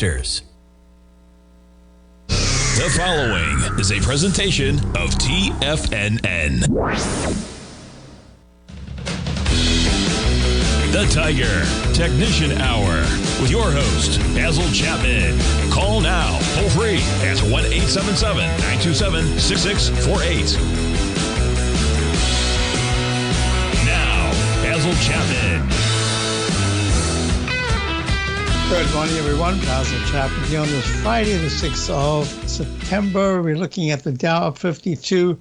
investors. The following is a presentation of TFNN. The Tiger Technician Hour with your host, Basil Chapman. Call now, toll free at 1-877-927-6648. Now, Basil Chapman. Good morning, everyone. Basil Chapman here on this Friday, the 6th of September. We're looking at the Dow up 52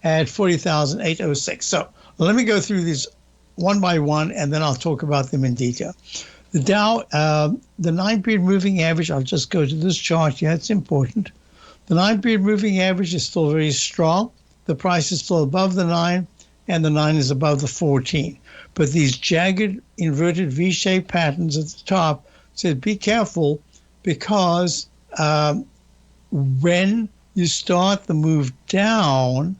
at 40,806. So let me go through these one by one, and then I'll talk about them in detail. The Dow, the 9-period moving average, I'll just go to this chart here. It's important. The 9-period moving average is still very strong. The price is still above the 9, and the 9 is above the 14. But these jagged, inverted V-shaped patterns at the top said be careful, because when you start the move down,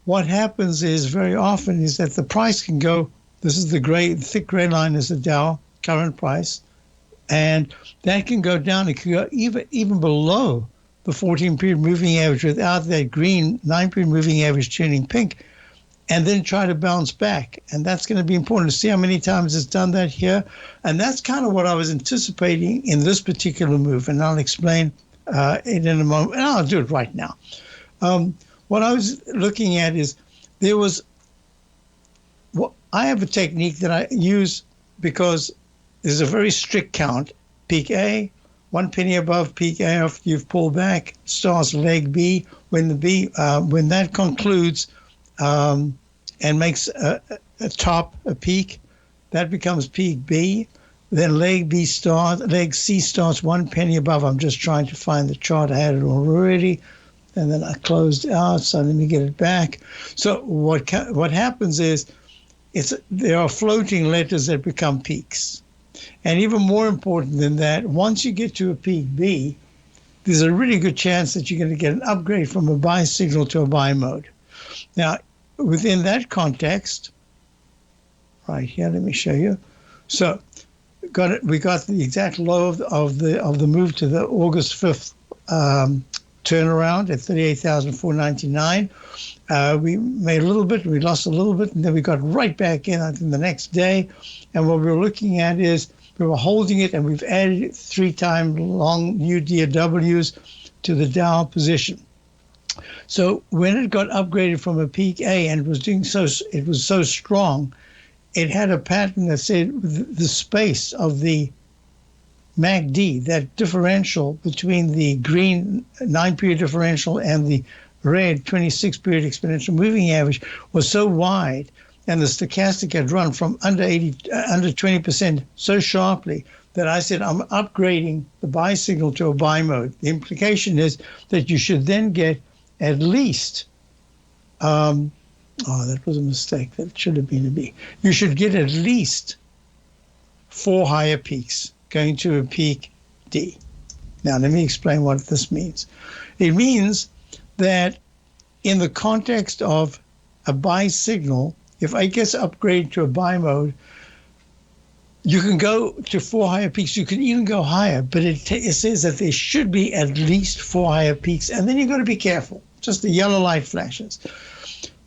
what happens is very often is that the price can go, this is the gray, thick gray line is the Dow current price, and that can go down. It can go even below the 14-period moving average without that green 9-period moving average turning pink, and then try to bounce back. And that's going to be important to see how many times it's done that here. And that's kind of what I was anticipating in this particular move, and I'll explain it in a moment, and I'll do it right now. What I was looking at is I have a technique that I use because there's a very strict count. Peak A, 1 penny above peak A after you've pulled back, starts leg B. When that concludes and makes a top, a peak, that becomes peak B. Then leg C starts 1 penny above. I'm just trying to find the chart. I had it already, and then I closed out. So let me get it back. So what happens is, there are floating letters that become peaks. And even more important than that, once you get to a peak B, there's a really good chance that you're going to get an upgrade from a buy signal to a buy mode. Now, within that context, right here, let me show you. So, we got the exact low of the move to the August 5th turnaround at 38,499. We made a little bit, we lost a little bit, and then we got right back in, I think, the next day. And what we were looking at is we were holding it, and we've added 3-time long new DWs to the Dow position. So when it got upgraded from a peak A and it was so strong, it had a pattern that said the space of the MACD, that differential between the green 9-period differential and the red 26-period exponential moving average, was so wide, and the stochastic had run from under 20% so sharply that I said, I'm upgrading the buy signal to a buy mode. The implication is that you should then get at least, that was a mistake. That should have been a B. You should get at least 4 higher peaks going to a peak D. Now, let me explain what this means. It means that in the context of a buy signal, if I get upgraded to a buy mode, you can go to 4 higher peaks. You can even go higher, but it says that there should be at least 4 higher peaks, and then you've got to be careful. Just the yellow light flashes.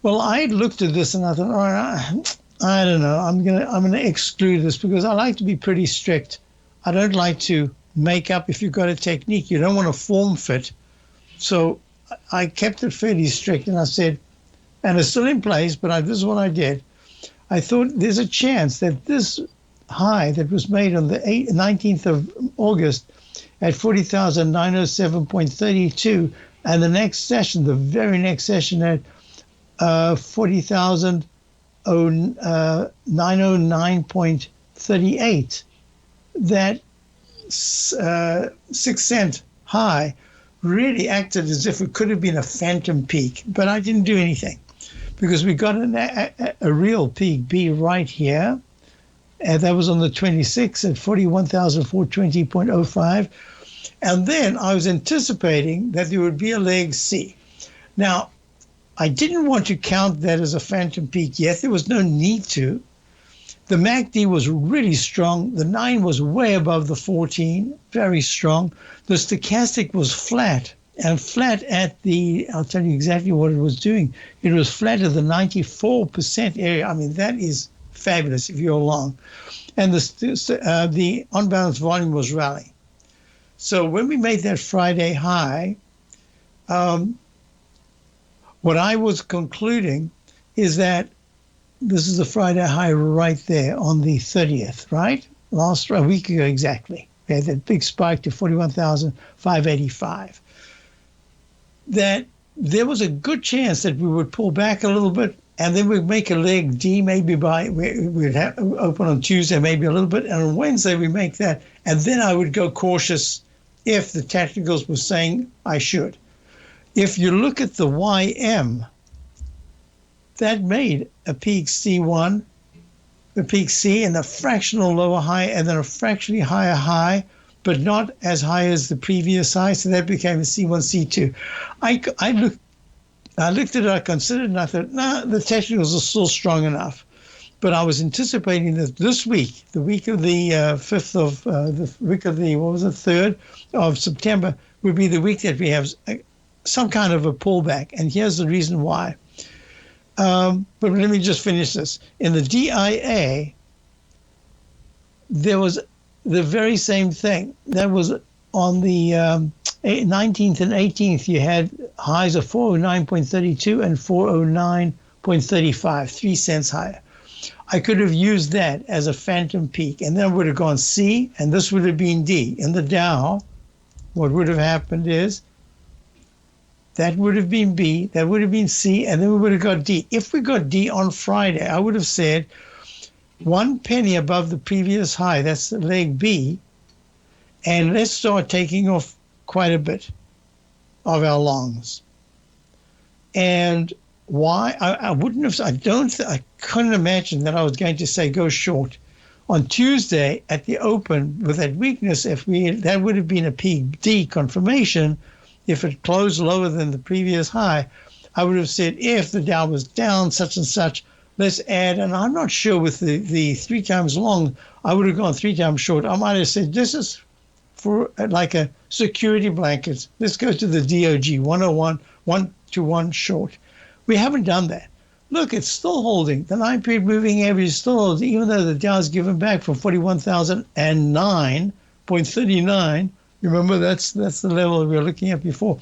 Well, I looked at this and I thought, all right, I don't know. I'm gonna exclude this because I like to be pretty strict. I don't like to make up. If you've got a technique, you don't want to form fit. So I kept it fairly strict, and I said, and it's still in place, but this is what I did. I thought there's a chance that this high that was made on the 19th of August at 40,907.32, and the next session, the very next session at 40,909.38, that 6-cent high really acted as if it could have been a phantom peak, but I didn't do anything because we got a real peak B right here, and that was on the 26th at 41,420.05. And then I was anticipating that there would be a leg C. Now, I didn't want to count that as a phantom peak yet. There was no need to. The MACD was really strong. The 9 was way above the 14, very strong. The stochastic was flat, and flat at the, I'll tell you exactly what it was doing. It was flat at the 94% area. I mean, that is fabulous if you're long. And the on-balance volume was rallying. So when we made that Friday high, what I was concluding is that this is the Friday high right there on the 30th, right? A week ago exactly. We had that big spike to 41,585. That there was a good chance that we would pull back a little bit, and then we'd make a leg D, maybe we'd have open on Tuesday, maybe a little bit, and on Wednesday we make that, and then I would go cautious if the technicals were saying I should. If you look at the YM, that made a peak C1, the peak C, and a fractional lower high, and then a fractionally higher high, but not as high as the previous high. So that became a C1, C2. I looked at it, I considered it, and I thought, nah, the technicals are still strong enough. But I was anticipating that this week, the week of the 3rd of September, would be the week that we have some kind of a pullback. And here's the reason why. But let me just finish this. In the DIA, there was the very same thing. That was on the 19th and 18th, you had highs of 409.32 and 409.35, 3 cents higher. I could have used that as a phantom peak, and then would have gone C, and this would have been D. In the Dow, what would have happened is that would have been B, that would have been C, and then we would have got D. If we got D on Friday, I would have said 1 penny above the previous high, that's leg B, and let's start taking off quite a bit of our longs. And why? I couldn't imagine that I was going to say go short. On Tuesday at the open with that weakness, that would have been a peak D confirmation. If it closed lower than the previous high, I would have said, if the Dow was down such and such, let's add, and I'm not sure with the 3 times long, I would have gone 3 times short. I might have said, this is for like a security blanket. Let's go to the DOG, 101, 1-to-1 short. We haven't done that. Look, it's still holding. The 9-period moving average is still holding, even though the Dow's given back from 41,009.39. Remember, that's the level we were looking at before.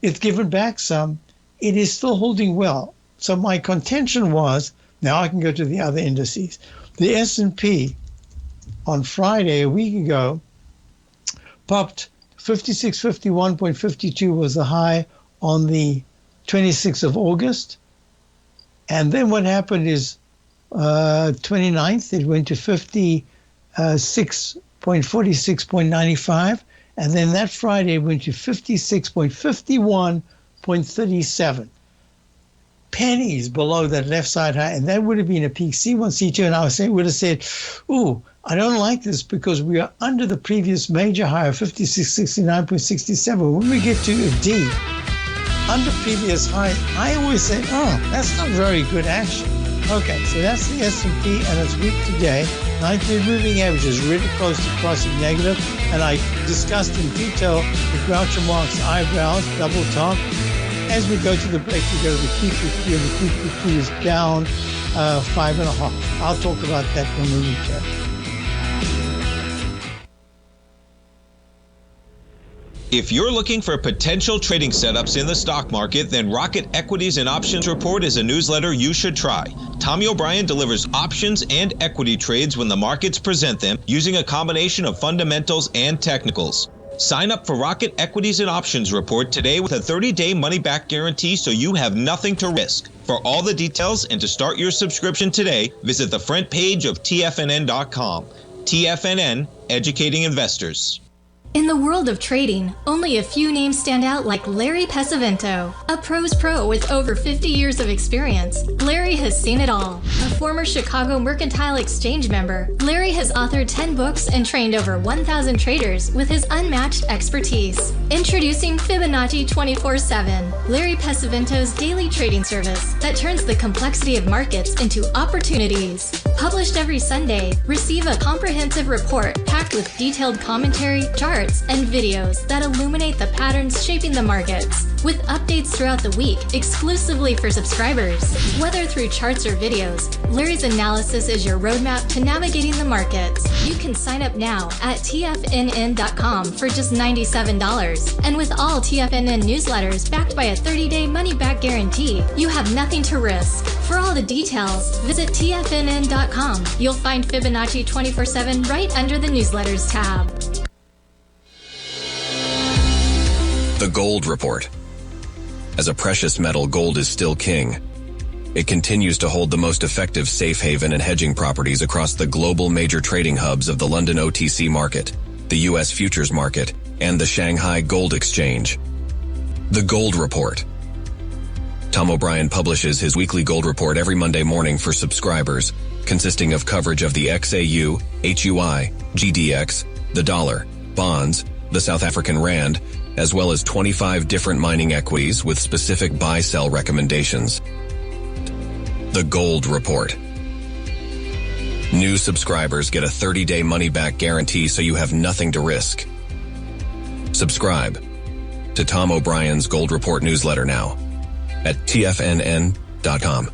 It's given back some. It is still holding well. So my contention was, now I can go to the other indices. The S&P on Friday, a week ago, popped 5651.52 was the high on the 26th of August. And then what happened is 29th, it went to 56.46.95. And then that Friday it went to 56.51.37. Pennies below that left side high. And that would have been a peak C1, C2. And I would have said, ooh, I don't like this because we are under the previous major high of 5669.67. When we get to a D, under previous high, I always say, oh, that's not very good action. Okay, so that's the S&P, and it's weak today. 9-period moving average is really close to crossing negative, and I discussed in detail the Groucho Marx eyebrows, double top. As we go to the break, we go to the Kickoff, and the Kickoff is down 5.5. I'll talk about that when we return. If you're looking for potential trading setups in the stock market, then Rocket Equities and Options Report is a newsletter you should try. Tommy O'Brien delivers options and equity trades when the markets present them, using a combination of fundamentals and technicals. Sign up for Rocket Equities and Options Report today with a 30-day money-back guarantee, so you have nothing to risk. For all the details and to start your subscription today, visit the front page of TFNN.com. TFNN, educating investors. In the world of trading, only a few names stand out like Larry Pesavento. A pro's pro with over 50 years of experience, Larry has seen it all. A former Chicago Mercantile Exchange member, Larry has authored 10 books and trained over 1,000 traders with his unmatched expertise. Introducing Fibonacci 24/7, Larry Pesavento's daily trading service that turns the complexity of markets into opportunities. Published every Sunday, receive a comprehensive report packed with detailed commentary, charts, and videos that illuminate the patterns shaping the markets, with updates throughout the week exclusively for subscribers. Whether through charts or videos, Larry's analysis is your roadmap to navigating the markets. You can sign up now at TFNN.com for just $97. And with all TFNN newsletters backed by a 30-day money-back guarantee, you have nothing to risk. For all the details, visit TFNN.com. You'll find Fibonacci 24/7 right under the newsletters tab. The Gold Report. As a precious metal, gold is still king. It continues to hold the most effective safe haven and hedging properties across the global major trading hubs of the London OTC market, the U.S. futures market, and the Shanghai Gold Exchange. The Gold Report. Tom O'Brien publishes his weekly gold report every Monday morning for subscribers, consisting of coverage of the XAU, HUI, GDX, the dollar, bonds, the South African rand, as well as 25 different mining equities with specific buy-sell recommendations. The Gold Report. New subscribers get a 30-day money-back guarantee, so you have nothing to risk. Subscribe to Tom O'Brien's Gold Report newsletter now at TFNN.com.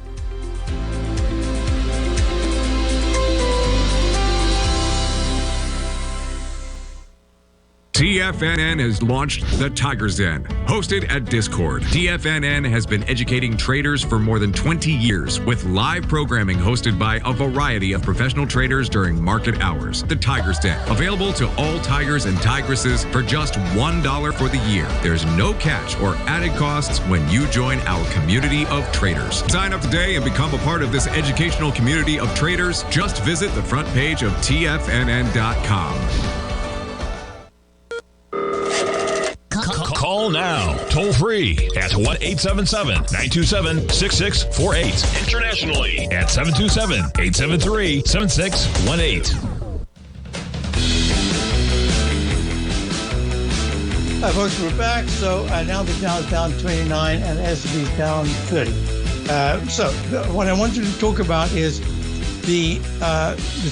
TFNN has launched The Tiger's Den, hosted at Discord. TFNN has been educating traders for more than 20 years with live programming hosted by a variety of professional traders during market hours. The Tiger's Den, available to all tigers and tigresses for just $1 for the year. There's no catch or added costs when you join our community of traders. Sign up today and become a part of this educational community of traders. Just visit the front page of TFNN.com. Call now, toll free at 1-877-927-6648. Internationally at 727-873-7618. Hi, folks, we're back. So now the Dow is down 29 and the S&P is down 30. What I wanted to talk about is the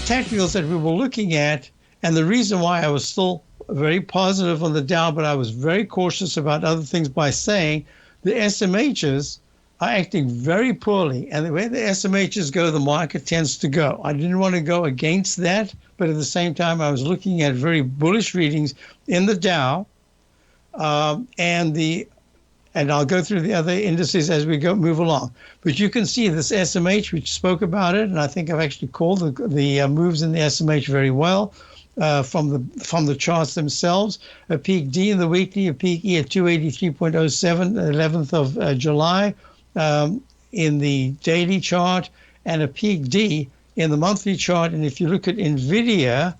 technicals that we were looking at, and the reason why I was still very positive on the Dow, but I was very cautious about other things by saying the SMHs are acting very poorly. And the way the SMHs go, the market tends to go. I didn't want to go against that, but at the same time, I was looking at very bullish readings in the Dow, and I'll go through the other indices as we move along. But you can see this SMH, which spoke about it, and I think I've actually called the moves in the SMH very well. From the charts themselves, a peak D in the weekly, a peak E at 283.07, 11th of July in the daily chart, and a peak D in the monthly chart. And if you look at NVIDIA,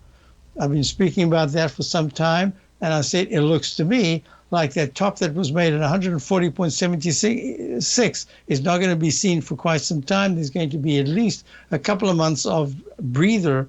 I've been speaking about that for some time, and I said it looks to me like that top that was made at 140.76 is not going to be seen for quite some time. There's going to be at least a couple of months of breather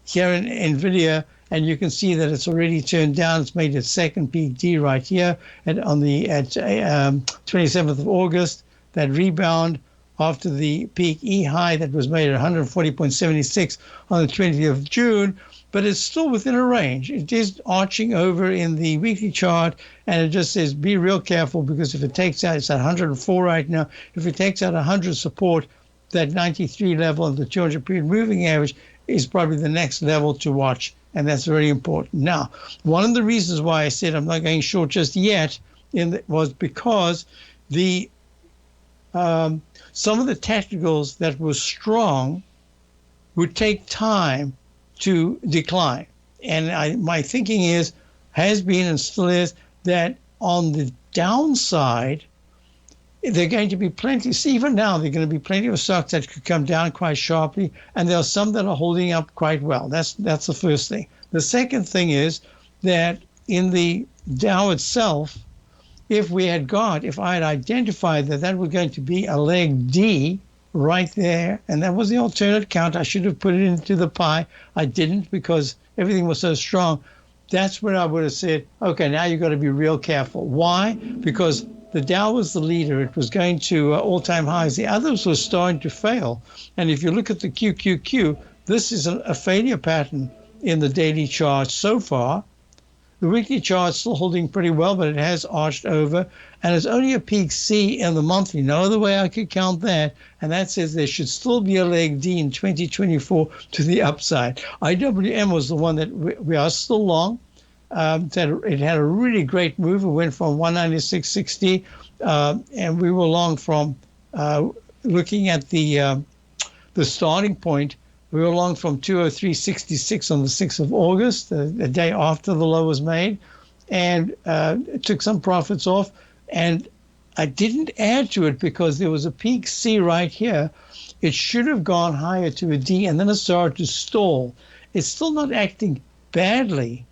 here in NVIDIA, and you can see that it's already turned down. It's made its second peak D right here at 27th of August. That rebound after the peak E high that was made at 140.76 on the 20th of June, but it's still within a range. It is arching over in the weekly chart, and it just says be real careful, because if it takes out, it's at 104 right now. If it takes out 100 support, that 93 level of the 200-period moving average is probably the next level to watch, and that's very important. Now, one of the reasons why I said I'm not going short just yet was because the some of the technicals that were strong would take time to decline. And my thinking has been and still is that on the downside, there are going to be plenty, even now, there are going to be plenty of stocks that could come down quite sharply, and there are some that are holding up quite well. That's the first thing. The second thing is that in the Dow itself, if I had identified that was going to be a leg D right there, and that was the alternate count, I should have put it into the pie. I didn't, because everything was so strong. That's when I would have said, okay, now you've got to be real careful. Why? Because The Dow was the leader. It was going to all-time highs. The others were starting to fail. And if you look at the QQQ, this is a failure pattern in the daily chart so far. The weekly chart's still holding pretty well, but it has arched over, and it's only a peak C in the monthly. No other way I could count that, and that says there should still be a leg D in 2024 to the upside. IWM was the one that we are still long. It had a really great move. It went from 196.60, and we were long from looking at the starting point. We were long from 203.66 on the 6th of August, the day after the low was made, and took some profits off. And I didn't add to it because there was a peak C right here. It should have gone higher to a D, and then it started to stall. It's still not acting badly,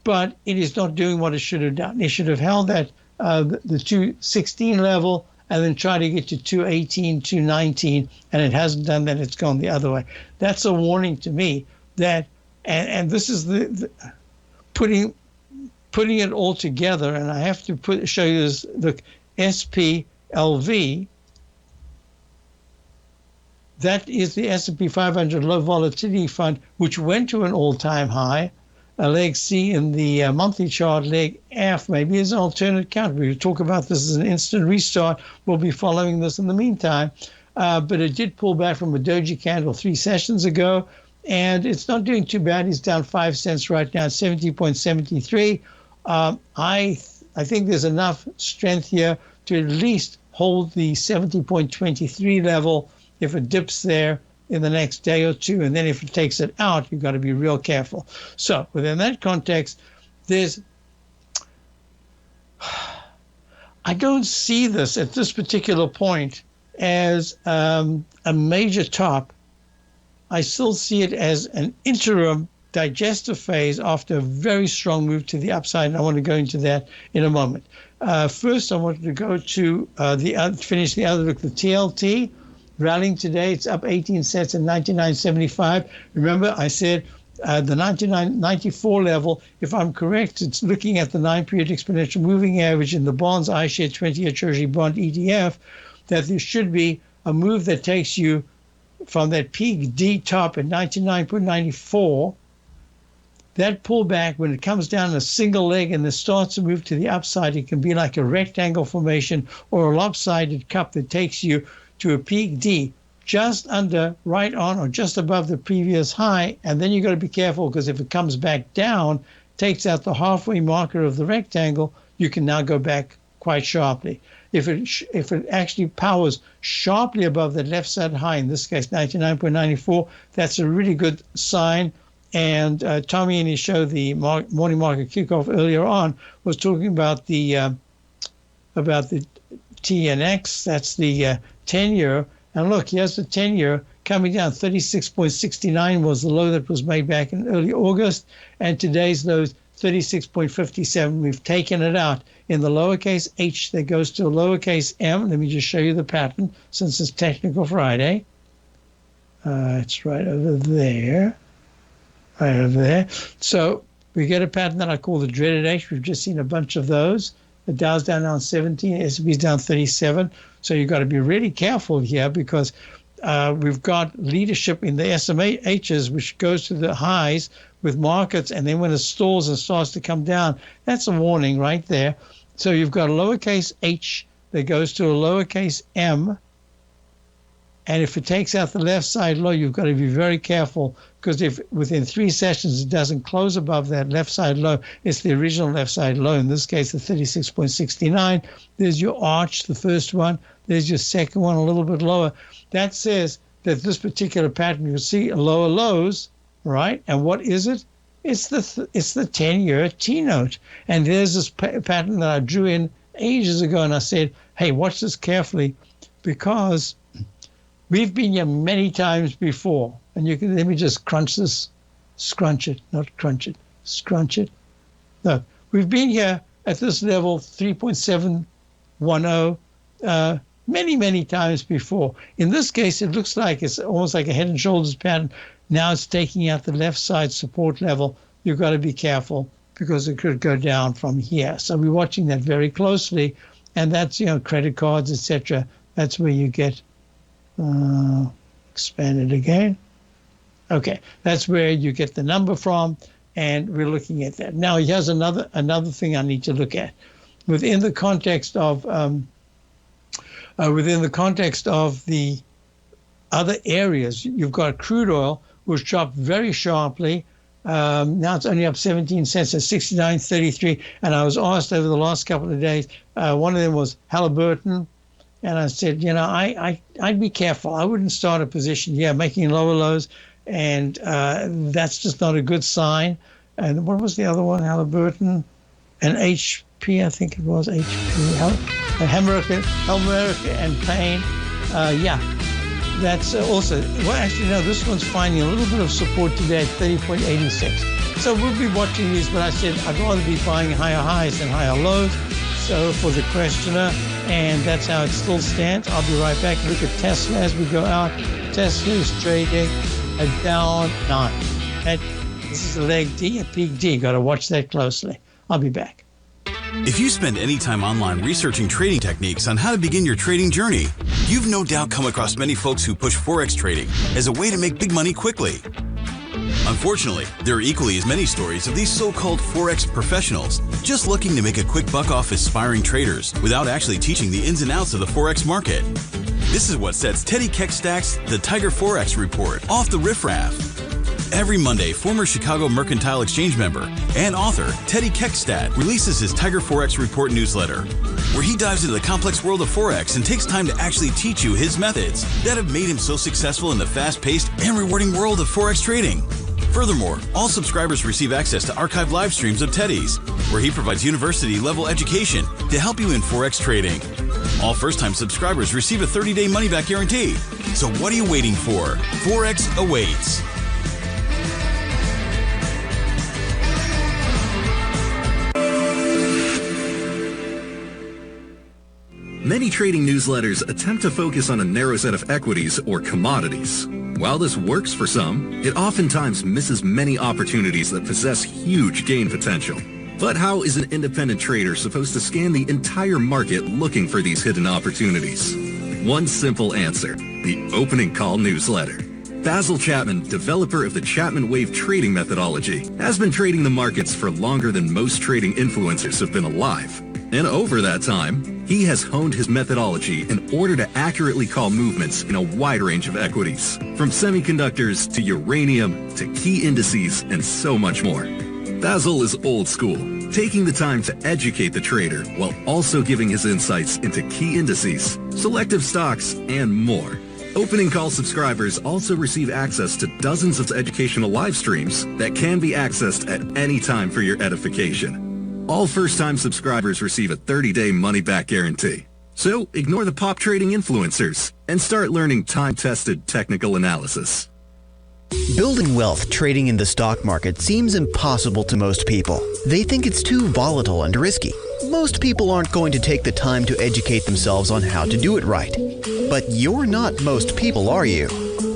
but it is not doing what it should have done. It should have held at the 216 level and then try to get to 218, 219, and it hasn't done that. It's gone the other way. That's a warning to me that, and this is the putting it all together, and I have to show you this, the SPLV. That is the S&P 500 low volatility fund, which went to an all-time high. A leg C in the monthly chart, leg F maybe is an alternate counter. We talk about this as an instant restart. We'll be following this in the meantime. But it did pull back from a doji candle 3 sessions ago, and it's not doing too bad. It's down 5 cents right now, 70.73. I think there's enough strength here to at least hold the 70.23 level if it dips there in the next day or two, and then if it takes it out, you've got to be real careful. So within that context, I don't see this at this particular point as a major top. I still see it as an interim digestive phase after a very strong move to the upside, and I want to go into that in a moment. First, I wanted to go to finish the other look, the TLT. Rallying today, it's up 18 cents at 99.75. Remember, I said the 99.94 level, if I'm correct, it's looking at the 9-period exponential moving average in the bonds iShares 20-year Treasury bond ETF, that there should be a move that takes you from that peak D top at 99.94. That pullback, when it comes down in a single leg and it starts to move to the upside, it can be like a rectangle formation or a lopsided cup that takes you to a peak D just under, right on, or just above the previous high. And then you've got to be careful, because if it comes back down, takes out the halfway marker of the rectangle, you can now go back quite sharply. If it actually powers sharply above the left side high, in this case 99.94, that's a really good sign. And Tommy in his show, the morning market kickoff earlier on, was talking about the TNX. That's the 10-year. And look, here's the 10-year coming down. 36.69 was the low that was made back in early August, and today's low is 36.57. We've taken it out in the lowercase h that goes to a lowercase m. Let me just show you the pattern since it's Technical Friday. It's right over there. Right over there. So we get a pattern that I call the dreaded H. We've just seen a bunch of those. The Dow's down now 17, S&P's down 37. So you've got to be really careful here, because we've got leadership in the SMHs, which goes to the highs with markets, and then when it stalls and starts to come down, that's a warning right there. So you've got a lowercase h that goes to a lowercase m, and if it takes out the left side low, you've got to be very careful, because if within 3 sessions it doesn't close above that left side low, it's the original left side low, in this case the 36.69. There's your arch, the first one. There's your second one, a little bit lower. That says that this particular pattern, you'll see lower lows, right? And what is it? It's the 10-year T-note. And there's this pattern that I drew in ages ago, and I said, hey, watch this carefully, because we've been here many times before. And you can, let me just crunch this, scrunch it, not crunch it, scrunch it. No, we've been here at this level, 3.710, many, many times before. In this case, it looks like it's almost like a head and shoulders pattern. Now it's taking out the left side support level. You've got to be careful, because it could go down from here. So we're watching that very closely. And that's, credit cards, etc. That's where you get, expand it again. Okay, that's where you get the number from, and we're looking at that. Now, here's another thing I need to look at. Within the context of the other areas, you've got crude oil, which dropped very sharply. Now it's only up 17 cents at 69.33. And I was asked over the last couple of days, one of them was Halliburton. And I said, I'd be careful. I wouldn't start a position here making lower lows. And that's just not a good sign. And what was the other one? Halliburton and HP, I think it was HP. Helmerica and Payne. That's also, well, actually, no, this one's finding a little bit of support today at 30.86. So we'll be watching these, but I said I'd rather be buying higher highs than higher lows. So for the questioner, and that's how it still stands. I'll be right back. Look at Tesla as we go out. Tesla is trading down 9. And this is a leg D, a peak D. Got to watch that closely. I'll be back. If you spend any time online researching trading techniques on how to begin your trading journey, you've no doubt come across many folks who push Forex trading as a way to make big money quickly. Unfortunately, there are equally as many stories of these so-called Forex professionals just looking to make a quick buck off aspiring traders without actually teaching the ins and outs of the Forex market. This is what sets Teddy Keckstack's The Tiger Forex Report off the riffraff. Every Monday, former Chicago Mercantile Exchange member and author Teddy Keckstack releases his Tiger Forex Report newsletter, where he dives into the complex world of Forex and takes time to actually teach you his methods that have made him so successful in the fast-paced and rewarding world of Forex trading. Furthermore, all subscribers receive access to archived live streams of Teddy's, where he provides university-level education to help you in Forex trading. All first-time subscribers receive a 30-day money-back guarantee. So what are you waiting for? Forex awaits. Many trading newsletters attempt to focus on a narrow set of equities or commodities. While this works for some, it oftentimes misses many opportunities that possess huge gain potential. But how is an independent trader supposed to scan the entire market looking for these hidden opportunities? One simple answer: the opening call newsletter. Basil Chapman, developer of the Chapman Wave trading methodology, has been trading the markets for longer than most trading influencers have been alive. And over that time, he has honed his methodology in order to accurately call movements in a wide range of equities, from semiconductors to uranium to key indices and so much more. Basil is old school, taking the time to educate the trader while also giving his insights into key indices, selective stocks, and more. Opening call subscribers also receive access to dozens of educational live streams that can be accessed at any time for your edification. All first-time subscribers receive a 30-day money-back guarantee. So ignore the pop trading influencers and start learning time-tested technical analysis. Building wealth trading in the stock market seems impossible to most people. They think it's too volatile and risky. Most people aren't going to take the time to educate themselves on how to do it right. But you're not most people, are you?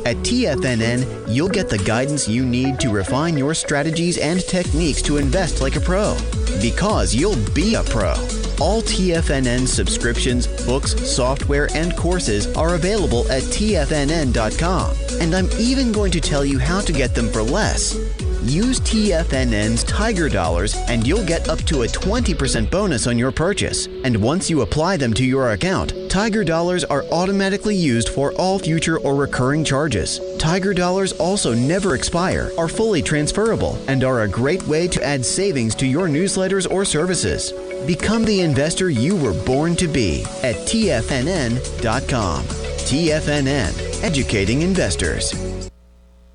At TFNN, you'll get the guidance you need to refine your strategies and techniques to invest like a pro. Because you'll be a pro. All TFNN subscriptions, books, software, and courses are available at TFNN.com. And I'm even going to tell you how to get them for less. Use TFNN's Tiger Dollars and you'll get up to a 20% bonus on your purchase. And once you apply them to your account, Tiger Dollars are automatically used for all future or recurring charges. Tiger Dollars also never expire, are fully transferable, and are a great way to add savings to your newsletters or services. Become the investor you were born to be at TFNN.com. TFNN, educating investors.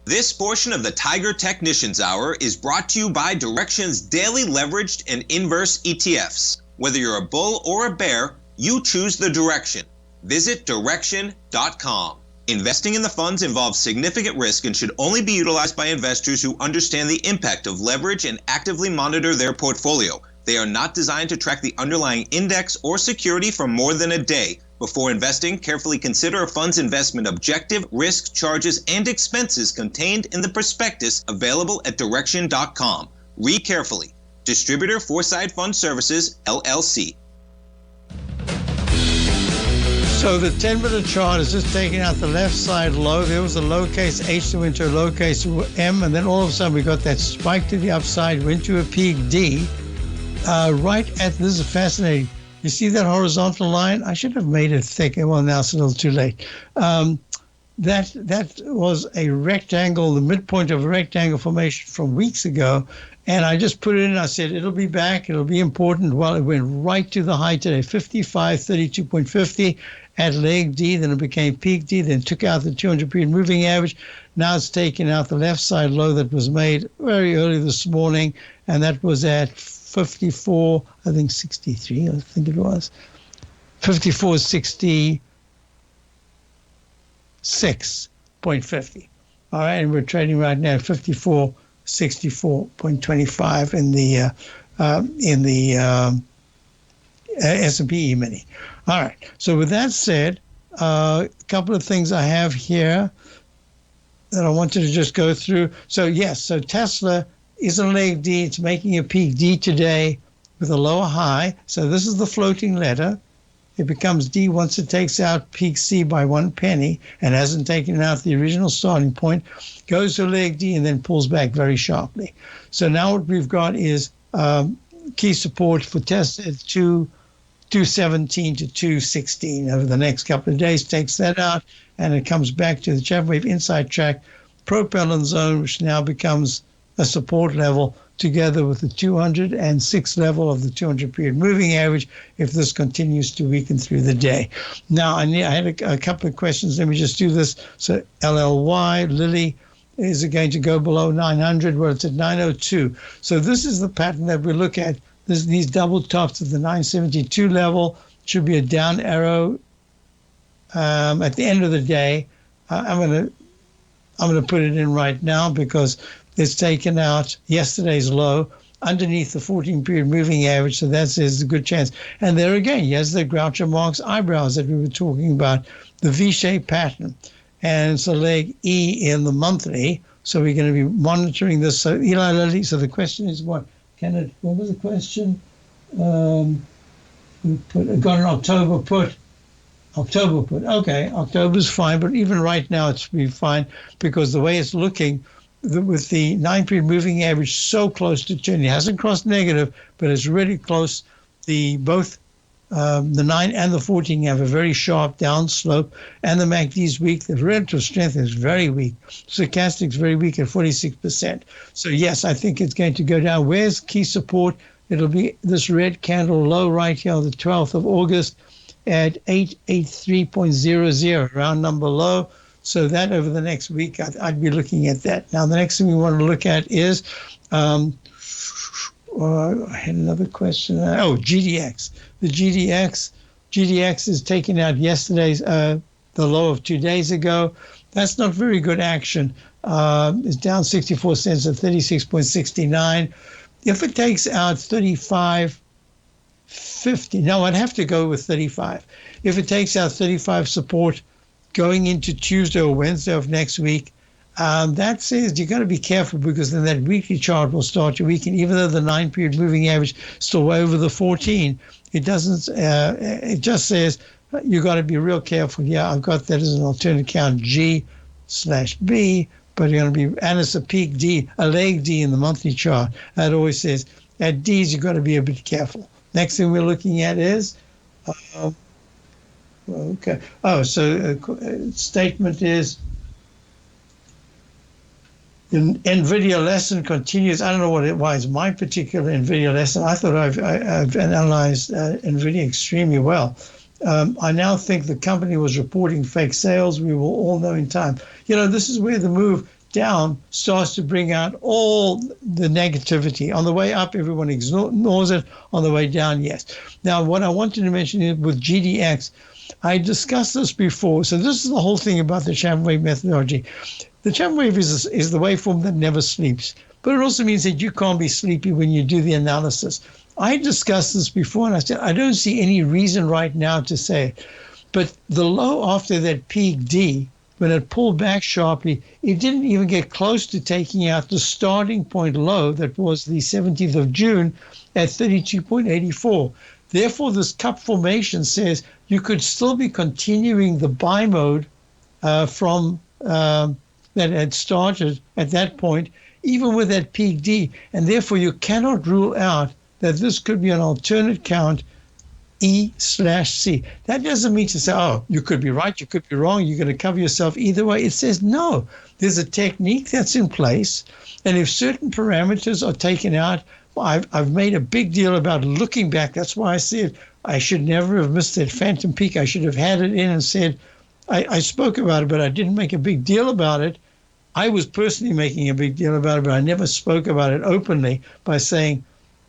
This portion of the Tiger Technicians Hour is brought to you by Direxion's daily leveraged and inverse ETFs. Whether you're a bull or a bear, you choose the direction. Visit Direxion.com. Investing in the funds involves significant risk and should only be utilized by investors who understand the impact of leverage and actively monitor their portfolio. They are not designed to track the underlying index or security for more than a day. Before investing, carefully consider a fund's investment objective, risk, charges, and expenses contained in the prospectus available at Direxion.com. Read carefully. Distributor Foreside Fund Services, LLC. So the 10-minute chart is just taking out the left side low. There was a lowercase h that went to a lowercase m, and then all of a sudden we got that spike to the upside, went to a peak D. Right at, this is fascinating. You see that horizontal line? I should have made it thick. Well, now it's a little too late. That was a rectangle, the midpoint of a rectangle formation from weeks ago. And I just put it in. I said, it'll be back. It'll be important. Well, it went right to the high today, 55.32.50 at leg D. Then it became peak D. Then took out the 200-period moving average. Now it's taken out the left side low that was made very early this morning. And that was at 54, I think 63, I think it was. 54.66.50. All right, and we're trading right now at 54.64.25 in the S&P E-mini. All right, so with that said, a couple of things I have here that I wanted to just go through. So yes, so Tesla is a leg D. It's making a peak D today with a lower high. So this is the floating ladder. It becomes D once it takes out peak C by 1 penny and hasn't taken out the original starting point, goes to leg D and then pulls back very sharply. So now what we've got is key support for Tesla at 217 to 216 over the next couple of days, takes that out, and it comes back to the Chapman Wave inside track propellant zone, which now becomes a support level together with the 206 level of the 200-period moving average if this continues to weaken through the day. Now, I had a couple of questions. Let me just do this. So LLY, Lily, is it going to go below 900? Well, it's at 902. So this is the pattern that we look at. These double tops at the 972 level should be a down arrow at the end of the day. I'm going to put it in right now because it's taken out yesterday's low underneath the 14-period moving average, so that says a good chance. And there again, yes, the Groucho Marx eyebrows that we were talking about, the V-shaped pattern. And it's a leg E in the monthly, so we're going to be monitoring this. So Eli Lilly, so the question is what was the question? We got an October put. Okay, October's fine, but even right now it's be fine because the way it's looking, with the 9-period moving average so close to 10, it hasn't crossed negative, but it's really close. Both the 9 and the 14 have a very sharp down slope, and the MACD is weak. The relative strength is very weak. Stochastic is very weak at 46%. So yes, I think it's going to go down. Where's key support? It'll be this red candle low right here on the 12th of August at 883.00, round number low. So that over the next week, I'd be looking at that. Now, the next thing we want to look at is, I had another question. GDX. The GDX is taking out yesterday's, the low of 2 days ago. That's not very good action. It's down 64 cents at 36.69. If it takes out 35.50, no, I'd have to go with 35. If it takes out 35 support, going into Tuesday or Wednesday of next week, that says you got to be careful because then that weekly chart will start to weaken. Even though the 9-period moving average is still way over the 14, it doesn't. It just says you got to be real careful. Yeah, I've got that as an alternate count G/B, but you're going to be, and it's a peak D, a leg D in the monthly chart. That always says at D's you got to be a bit careful. Next thing we're looking at is. Okay. Statement is NVIDIA lesson continues. I don't know why it's my particular NVIDIA lesson. I thought I've analyzed NVIDIA extremely well. I now think the company was reporting fake sales. We will all know in time. This is where the move down starts to bring out all the negativity. On the way up, everyone ignores it. On the way down, yes. Now, what I wanted to mention is with GDX, I discussed this before. So this is the whole thing about the Chapman Wave methodology. The Chapman Wave is the waveform that never sleeps. But it also means that you can't be sleepy when you do the analysis. I discussed this before, and I said, I don't see any reason right now to say it. But the low after that peak D, when it pulled back sharply, it didn't even get close to taking out the starting point low that was the 17th of June at 32.84. Therefore, this cup formation says you could still be continuing the buy mode from that had started at that point, even with that peak D. And therefore, you cannot rule out that this could be an alternate count E/C. That doesn't mean to say, oh, you could be right, you could be wrong, you're going to cover yourself either way. It says, no, there's a technique that's in place. And if certain parameters are taken out, I've made a big deal about looking back. That's why I said I should never have missed that phantom peak. I should have had it in and said, I spoke about it, but I didn't make a big deal about it. I was personally making a big deal about it, but I never spoke about it openly by saying,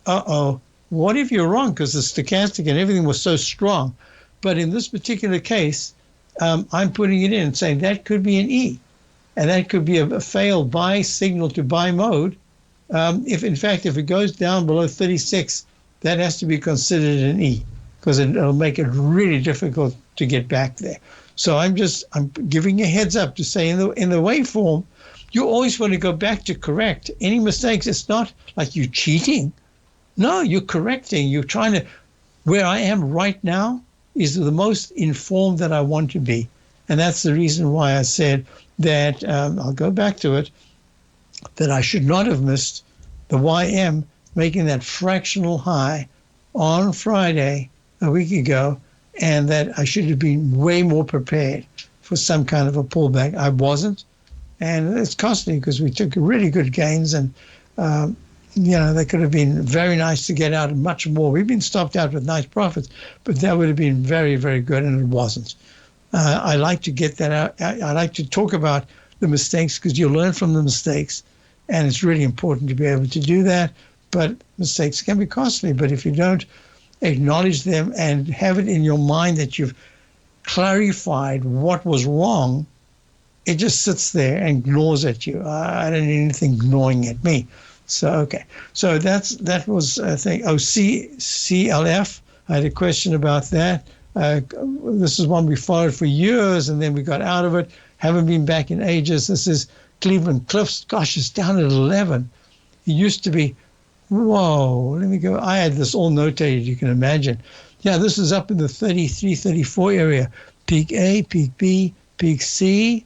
what if you're wrong? Because the stochastic and everything was so strong. But in this particular case, I'm putting it in and saying that could be an E. And that could be a failed buy signal to buy mode. If it goes down below 36, that has to be considered an E, because it'll make it really difficult to get back there. So I'm giving a heads up to say in the waveform, you always want to go back to correct any mistakes. It's not like you're cheating. No, you're correcting. You're trying to, where I am right now is the most informed that I want to be. And that's the reason why I said that, I'll go back to it, that I should not have missed the YM making that fractional high on Friday a week ago, and that I should have been way more prepared for some kind of a pullback. I wasn't, and it's costly because we took really good gains, and they could have been very nice to get out much more. We've been stopped out with nice profits, but that would have been very, very good, and it wasn't. I like to get that out. I like to talk about the mistakes because you learn from the mistakes, and it's really important to be able to do that. But mistakes can be costly. But if you don't acknowledge them and have it in your mind that you've clarified what was wrong, it just sits there and gnaws at you. I don't need anything gnawing at me. So, okay. So that was, I think, CLF. I had a question about that. This is one we followed for years, and then we got out of it. Haven't been back in ages. This is Cleveland Cliffs. Gosh, it's down at 11. It used to be, whoa, let me go. I had this all notated, you can imagine. Yeah, this is up in the 33, 34 area. Peak A, peak B, peak C,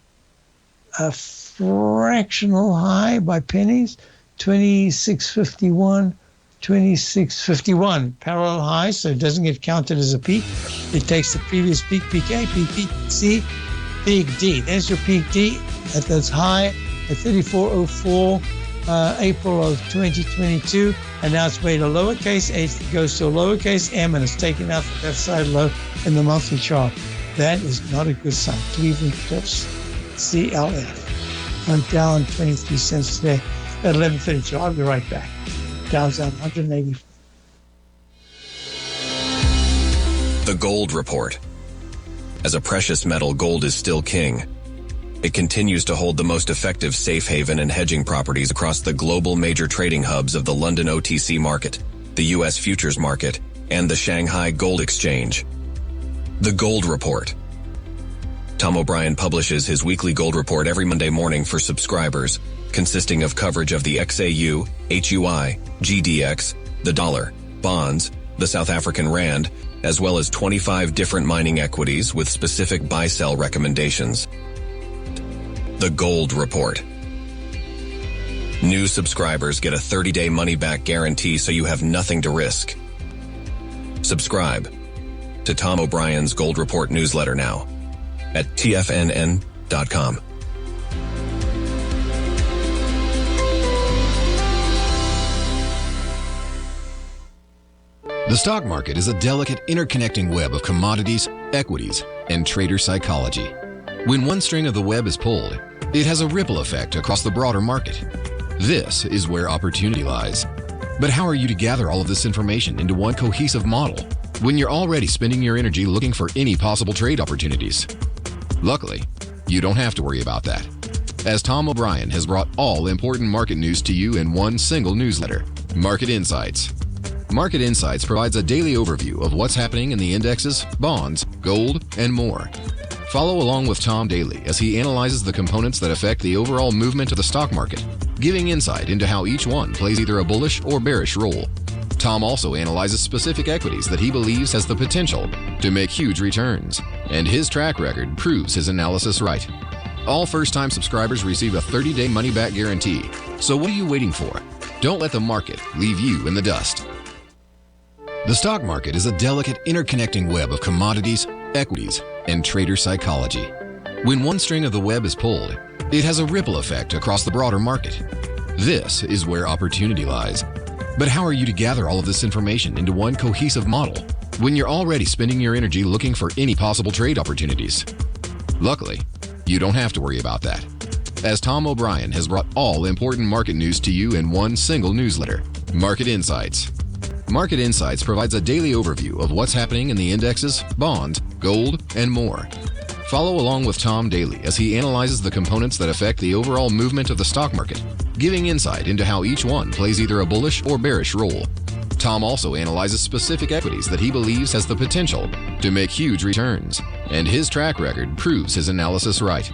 a fractional high by pennies, 26.51. 26.51 parallel high, so it doesn't get counted as a peak. It takes the previous peak, peak A, peak B, peak C, peak D. There's your peak D that's high at 34.04 April of 2022, and now it's made a lowercase h that goes to a lowercase m, and it's taken out the left side low in the monthly chart. That is not a good sign. Cleveland Cliffs, CLF. I'm down 23 cents today at 11:32. I'll be right back. Down 180. The Gold Report. As a precious metal, gold is still king. It continues to hold the most effective safe haven and hedging properties across the global major trading hubs of the London OTC market, the U.S. futures market, and the Shanghai Gold Exchange. The Gold Report. Tom O'Brien publishes his weekly gold report every Monday morning for subscribers, consisting of coverage of the XAU, HUI, GDX, the dollar, bonds, the South African rand, as well as 25 different mining equities with specific buy-sell recommendations. The Gold Report. New subscribers get a 30-day money-back guarantee, so you have nothing to risk. Subscribe to Tom O'Brien's Gold Report newsletter now at TFNN.com. The stock market is a delicate, interconnecting web of commodities, equities, and trader psychology. When one string of the web is pulled, it has a ripple effect across the broader market. This is where opportunity lies. But how are you to gather all of this information into one cohesive model when you're already spending your energy looking for any possible trade opportunities? Luckily, you don't have to worry about that, as Tom O'Brien has brought all important market news to you in one single newsletter, Market Insights. Market Insights provides a daily overview of what's happening in the indexes, bonds, gold, and more. Follow along with Tom daily as he analyzes the components that affect the overall movement of the stock market, giving insight into how each one plays either a bullish or bearish role. Tom also analyzes specific equities that he believes has the potential to make huge returns, and his track record proves his analysis right. All first-time subscribers receive a 30-day money-back guarantee. So what are you waiting for? Don't let the market leave you in the dust. The stock market is a delicate, interconnecting web of commodities, equities, and trader psychology. When one string of the web is pulled, it has a ripple effect across the broader market. This is where opportunity lies. But how are you to gather all of this information into one cohesive model when you're already spending your energy looking for any possible trade opportunities? Luckily, you don't have to worry about that, as Tom O'Brien has brought all important market news to you in one single newsletter, Market Insights. Market Insights provides a daily overview of what's happening in the indexes, bonds, gold, and more. Follow along with Tom daily as he analyzes the components that affect the overall movement of the stock market, giving insight into how each one plays either a bullish or bearish role. Tom also analyzes specific equities that he believes has the potential to make huge returns, and his track record proves his analysis right.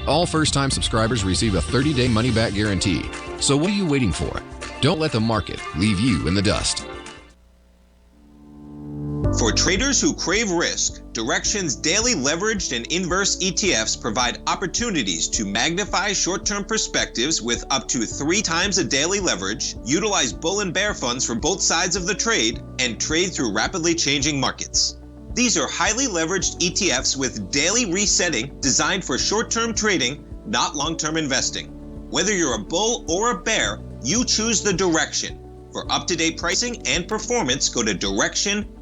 All first-time subscribers receive a 30-day money-back guarantee. So what are you waiting for? Don't let the market leave you in the dust. For traders who crave risk, Direxion's daily leveraged and inverse ETFs provide opportunities to magnify short-term perspectives with up to 3 times a daily leverage, utilize bull and bear funds for both sides of the trade, and trade through rapidly changing markets. These are highly leveraged ETFs with daily resetting designed for short-term trading, not long-term investing. Whether you're a bull or a bear, you choose the Direxion. For up-to-date pricing and performance, go to Direxion.com.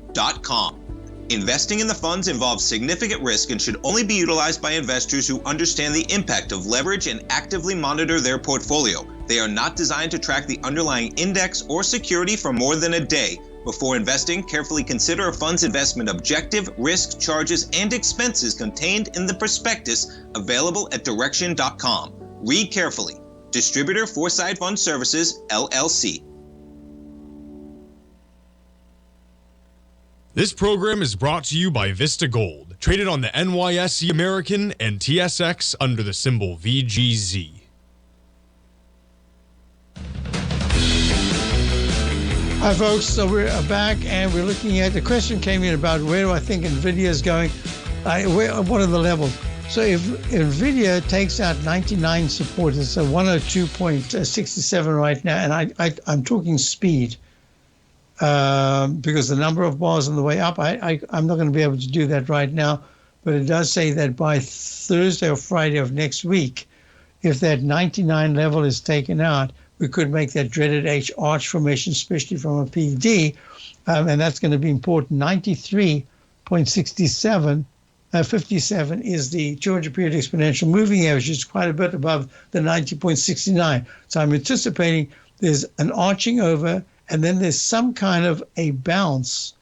Investing in the funds involves significant risk and should only be utilized by investors who understand the impact of leverage and actively monitor their portfolio. They are not designed to track the underlying index or security for more than a day. Before investing, carefully consider a fund's investment objective, risk, charges, and expenses contained in the prospectus available at Direxion.com. Read carefully. Distributor Foresight Fund Services, LLC. This program is brought to you by Vista Gold, traded on the NYSE American and TSX under the symbol VGZ. Hi folks, so we're back and we're looking at, the question came in about where do I think NVIDIA is going, what are the levels? So if NVIDIA takes out 99 support, it's a 102.67 right now, and I'm talking speed. Because the number of bars on the way up, I'm not going to be able to do that right now, but it does say that by Thursday or Friday of next week, if that 99 level is taken out, we could make that dreaded H arch formation, especially from a PD, and that's going to be important. 93.67, 57 is the 200-period exponential moving average. It's quite a bit above the 90.69. So I'm anticipating there's an arching over, and then there's some kind of a bounce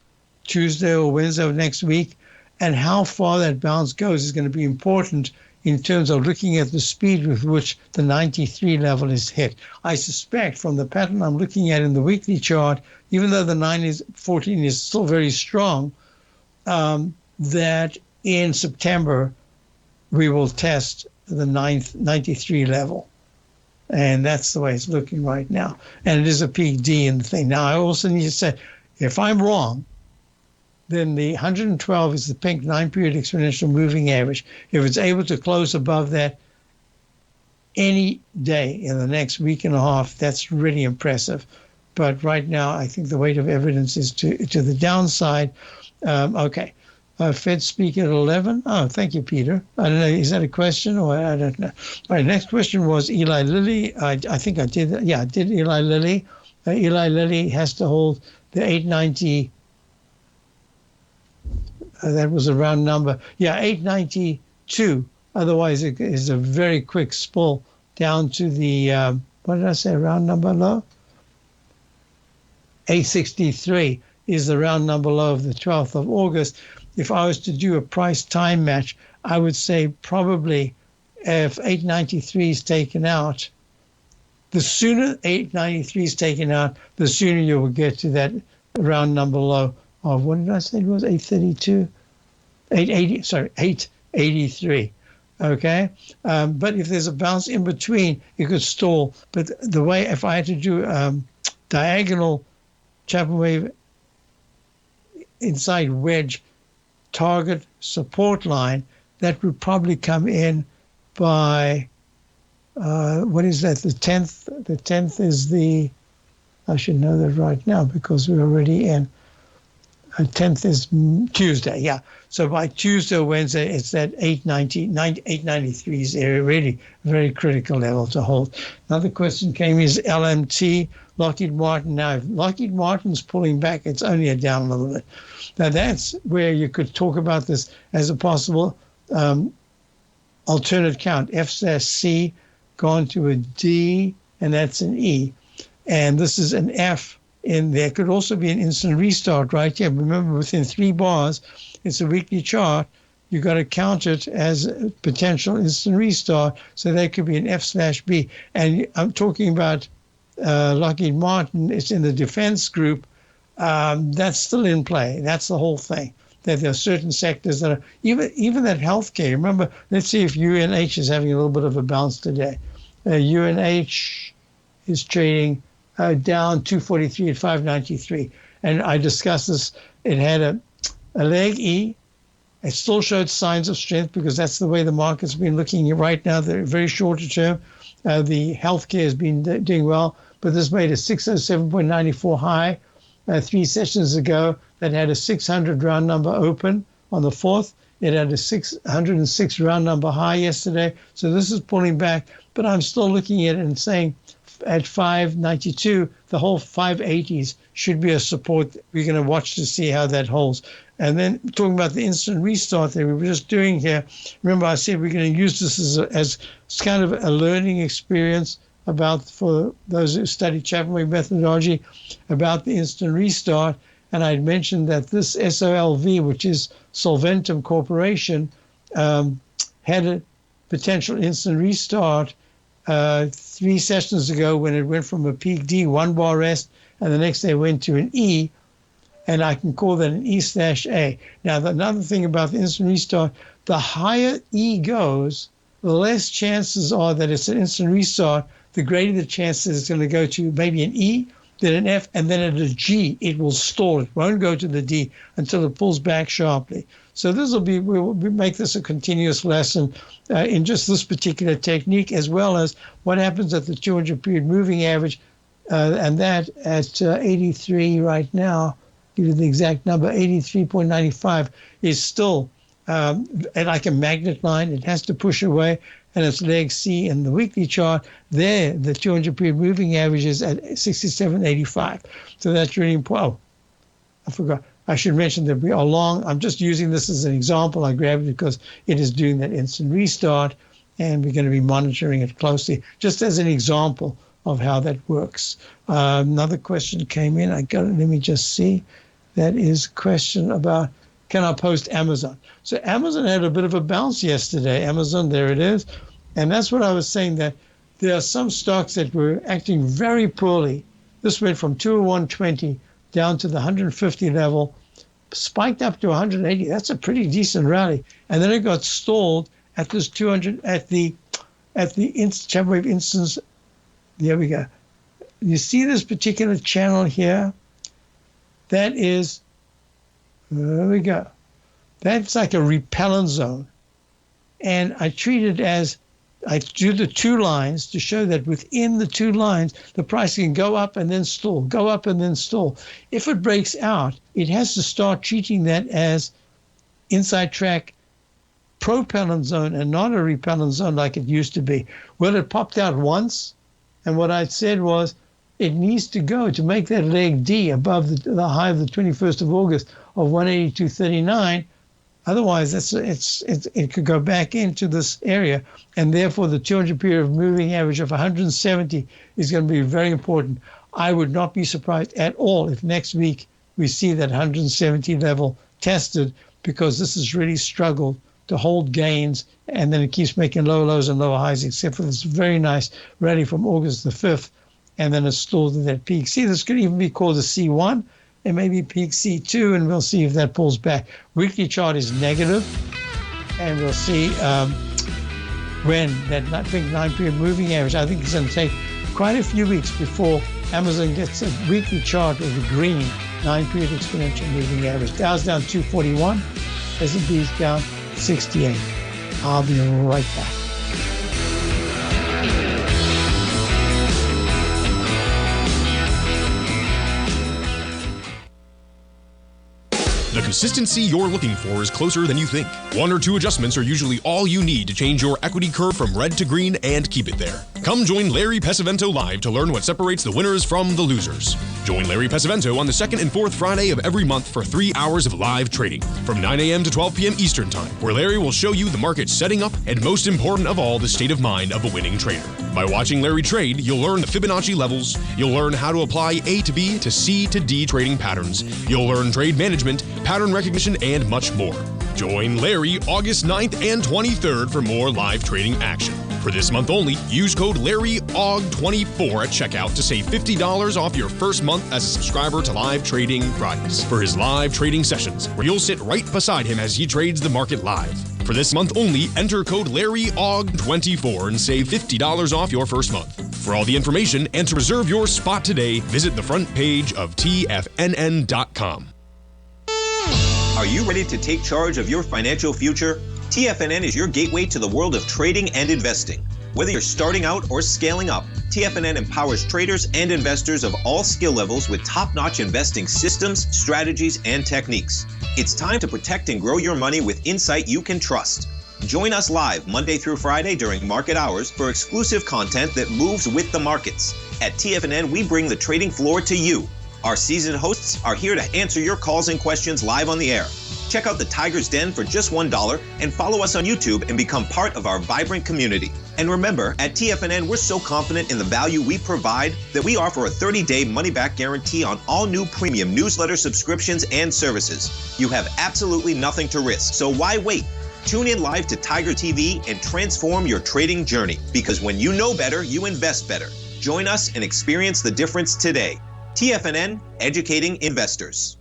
Tuesday or Wednesday of next week. And how far that bounce goes is going to be important in terms of looking at the speed with which the 93 level is hit. I suspect from the pattern I'm looking at in the weekly chart, even though the 14 is still very strong, that in September we will test the 93 level. And that's the way it's looking right now. And it is a PD in the thing. Now, I also need to say, if I'm wrong, then the 112 is the pink 9-period exponential moving average. If it's able to close above that any day in the next week and a half, that's really impressive. But right now, I think the weight of evidence is to the downside. Okay. Fed speak at 11. Oh, thank you, Peter. I don't know. Is that a question or I don't know. All right. Next question was Eli Lilly. I think I did. Yeah, I did Eli Lilly. Eli Lilly has to hold the 890. That was a round number. Yeah, 892. Otherwise, it is a very quick spill down to the, what did I say, round number low? 863 is the round number low of the 12th of August. If I was to do a price time match, I would say probably if 893 is taken out, the sooner 893 is taken out, the sooner you will get to that round number low of, what did I say it was, 832? 883. Okay? But if there's a bounce in between, it could stall. But the way, if I had to do diagonal Chapman wave inside wedge target support line, that would probably come in by, what is that, the 10th? The 10th is the, I should know that right now because we're already in. 10th is Tuesday, yeah. So by Tuesday or Wednesday, it's that 893's area, really very critical level to hold. Another question came is LMT, Lockheed Martin. Now, if Lockheed Martin's pulling back, it's only down a little bit. Now, that's where you could talk about this as a possible alternate count. F/C gone to a D, and that's an E. And this is an F in there. Could also be an instant restart right here. Remember, within 3 bars, it's a weekly chart. You got to count it as a potential instant restart. So that could be an F/B. And I'm talking about Lockheed Martin. It's in the defense group. That's still in play. That's the whole thing. That there are certain sectors that are, even that healthcare. Remember, let's see if UNH is having a little bit of a bounce today. UNH is trading down 243 at 593. And I discussed this. It had a leg E. It still showed signs of strength because that's the way the market's been looking right now. They're very shorter term. The healthcare has been doing well, but this made a 607.94 high 3 sessions ago. That had a 600 round number open on the 4th. It had a 606 round number high yesterday. So this is pulling back, but I'm still looking at it and saying at 592, the whole 580s should be a support. We're going to watch to see how that holds. And then talking about the instant restart that we were just doing here, remember I said we're going to use this as kind of a learning experience for those who study Chapman wave methodology about the instant restart. And I'd mentioned that this SOLV, which is Solventum Corporation, had a potential instant restart 3 sessions ago when it went from a peak D, 1 bar rest, and the next day went to an E, and I can call that an E/A. Now, another thing about the instant restart, the higher E goes, the less chances are that it's an instant restart, the greater the chances it's going to go to maybe an E, then an F, and then at a G, it will stall. It won't go to the D until it pulls back sharply. So we'll make this a continuous lesson in just this particular technique, as well as what happens at the 200 period moving average, and that at 83 right now, give you the exact number, 83.95 is still like a magnet line. It has to push away, and it's leg C in the weekly chart. There, the 200 period moving average is at 67.85. So that's really important. Oh, I forgot. I should mention that we are long. I'm just using this as an example. I grabbed it because it is doing that instant restart, and we're going to be monitoring it closely, just as an example of how that works. Another question came in. Let me just see. That is a question about, can I post Amazon? So Amazon had a bit of a bounce yesterday. Amazon, there it is. And that's what I was saying, that there are some stocks that were acting very poorly. This went from 201.20 down to the 150 level, spiked up to 180. That's a pretty decent rally. And then it got stalled at this 200, at the Chapman wave instance. There we go. You see this particular channel here? That is, there we go. That's like a repellent zone. And I treat it as, I do the 2 lines to show that within the 2 lines, the price can go up and then stall, go up and then stall. If it breaks out, it has to start treating that as inside track propellant zone and not a repellent zone like it used to be. Well, it popped out once, and what I said was, it needs to go to make that leg D above the high of the 21st of August of 182.39. Otherwise, it could go back into this area, and therefore the 200 period moving average of 170 is going to be very important. I would not be surprised at all if next week we see that 170 level tested, because this has really struggled to hold gains, and then it keeps making lower lows and lower highs, except for this very nice rally from August the 5th. And then it's stalled at that peak. See, this could even be called a C1 and maybe peak C2, and we'll see if that pulls back. Weekly chart is negative, and we'll see when that big 9 period moving average, I think it's going to take quite a few weeks before Amazon gets a weekly chart of the green 9-period exponential moving average. Dow's down 241, S&P's down 68. I'll be right back. The consistency you're looking for is closer than you think. 1 or 2 adjustments are usually all you need to change your equity curve from red to green and keep it there. Come join Larry Pesavento live to learn what separates the winners from the losers. Join Larry Pesavento on the 2nd and 4th Friday of every month for 3 hours of live trading from 9 a.m. to 12 p.m. Eastern Time, where Larry will show you the market setting up and, most important of all, the state of mind of a winning trader. By watching Larry trade, you'll learn the Fibonacci levels, you'll learn how to apply A to B to C to D trading patterns, you'll learn trade management, pattern recognition, and much more. Join Larry August 9th and 23rd for more live trading action. For this month only, use code LarryAug24 at checkout to save $50 off your first month as a subscriber to Live Trading Fridays for his live trading sessions, where you'll sit right beside him as he trades the market live. For this month only, enter code LarryAug24 and save $50 off your first month. For all the information and to reserve your spot today, visit the front page of TFNN.com. Are you ready to take charge of your financial future? TFNN is your gateway to the world of trading and investing. Whether you're starting out or scaling up, TFNN empowers traders and investors of all skill levels with top-notch investing systems, strategies, and techniques. It's time to protect and grow your money with insight you can trust. Join us live Monday through Friday during market hours for exclusive content that moves with the markets. At TFNN, we bring the trading floor to you. Our seasoned hosts are here to answer your calls and questions live on the air. Check out the Tiger's Den for just $1 and follow us on YouTube and become part of our vibrant community. And remember, at TFNN, we're so confident in the value we provide that we offer a 30-day money-back guarantee on all new premium newsletter subscriptions and services. You have absolutely nothing to risk, so why wait? Tune in live to Tiger TV and transform your trading journey, because when you know better, you invest better. Join us and experience the difference today. TFNN, educating investors.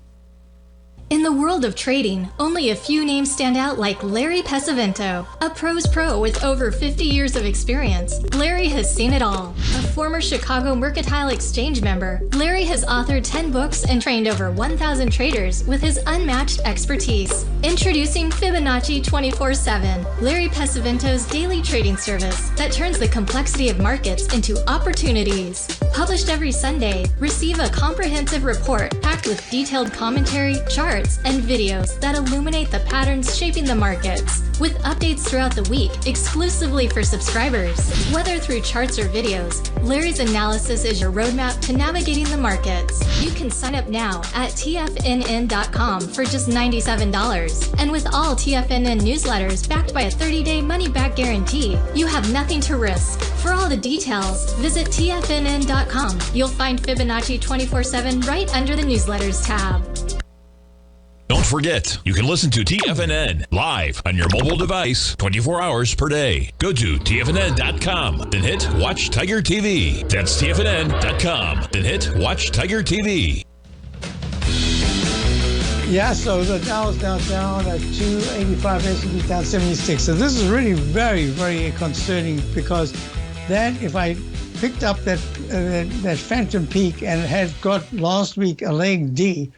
In the world of trading, only a few names stand out like Larry Pesavento, a pro's pro with over 50 years of experience. Larry has seen it all. A former Chicago Mercantile Exchange member, Larry has authored 10 books and trained over 1,000 traders with his unmatched expertise. Introducing Fibonacci 24/7, Larry Pesavento's daily trading service that turns the complexity of markets into opportunities. Published every Sunday, receive a comprehensive report packed with detailed commentary, charts, and videos that illuminate the patterns shaping the markets, with updates throughout the week exclusively for subscribers. Whether through charts or videos, Larry's analysis is your roadmap to navigating the markets. You can sign up now at TFNN.com for just $97. And with all TFNN newsletters backed by a 30-day money-back guarantee, you have nothing to risk. For all the details, visit TFNN.com. You'll find Fibonacci 24/7 right under the newsletters tab. Don't forget, you can listen to TFNN live on your mobile device 24 hours per day. Go to TFNN.com, then hit Watch Tiger TV. That's TFNN.com, then hit Watch Tiger TV. Yeah, so the Dow's down at 285, S&P down 76. So this is really very, very concerning, because then if I picked up that phantom peak and it had got last week a leg D,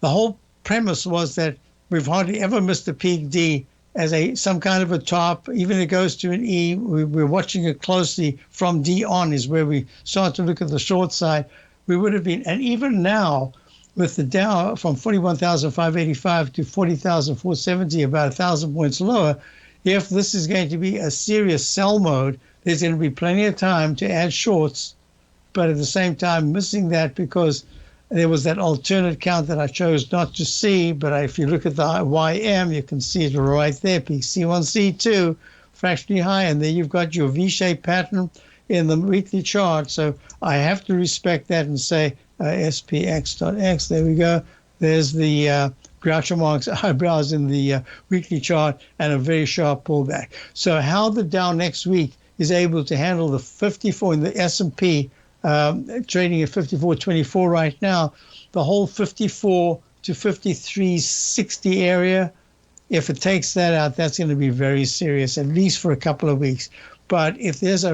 the whole premise was that we've hardly ever missed a peak D as some kind of a top. Even if it goes to an E, we're watching it closely from D on is where we start to look at the short side. We would have been, and even now with the Dow from 41,585 to 40,470, about 1,000 points lower, if this is going to be a serious sell mode, there's going to be plenty of time to add shorts, but at the same time missing that because there was that alternate count that I chose not to see, but if you look at the YM, you can see it right there, peak C1, C2, fractionally high, and there you've got your V-shaped pattern in the weekly chart. So I have to respect that and say SPX.X, there we go. There's the Groucho Marx eyebrows in the weekly chart and a very sharp pullback. So how the Dow next week is able to handle the 54 in the S&P, trading at 54.24 right now, the whole 54 to 53.60 area, if it takes that out, that's going to be very serious, at least for a couple of weeks. But if there's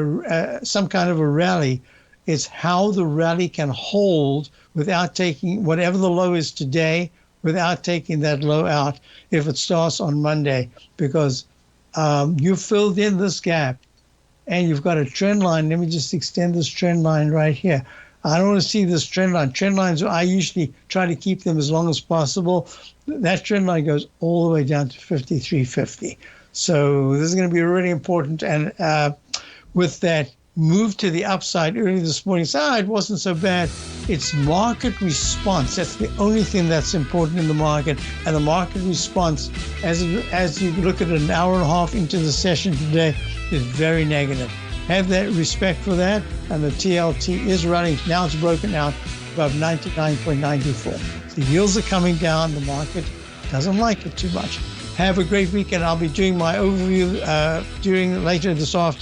some kind of a rally, It's how the rally can hold without taking whatever the low is today, without taking that low out if it starts on Monday, because you filled in this gap and you've got a trend line. Let me just extend this trend line right here. I don't want to see this trend line. Trend lines, I usually try to keep them as long as possible. That trend line goes all the way down to 53.50. So this is going to be really important. And with that move to the upside early this morning, it wasn't so bad. It's market response. That's the only thing that's important in the market. And the market response, as you look at an hour and a half into the session today, is very negative. Have that respect for that. And the TLT is running. Now it's broken out above 99.94. The yields are coming down. The market doesn't like it too much. Have a great weekend. I'll be doing my overview later this afternoon.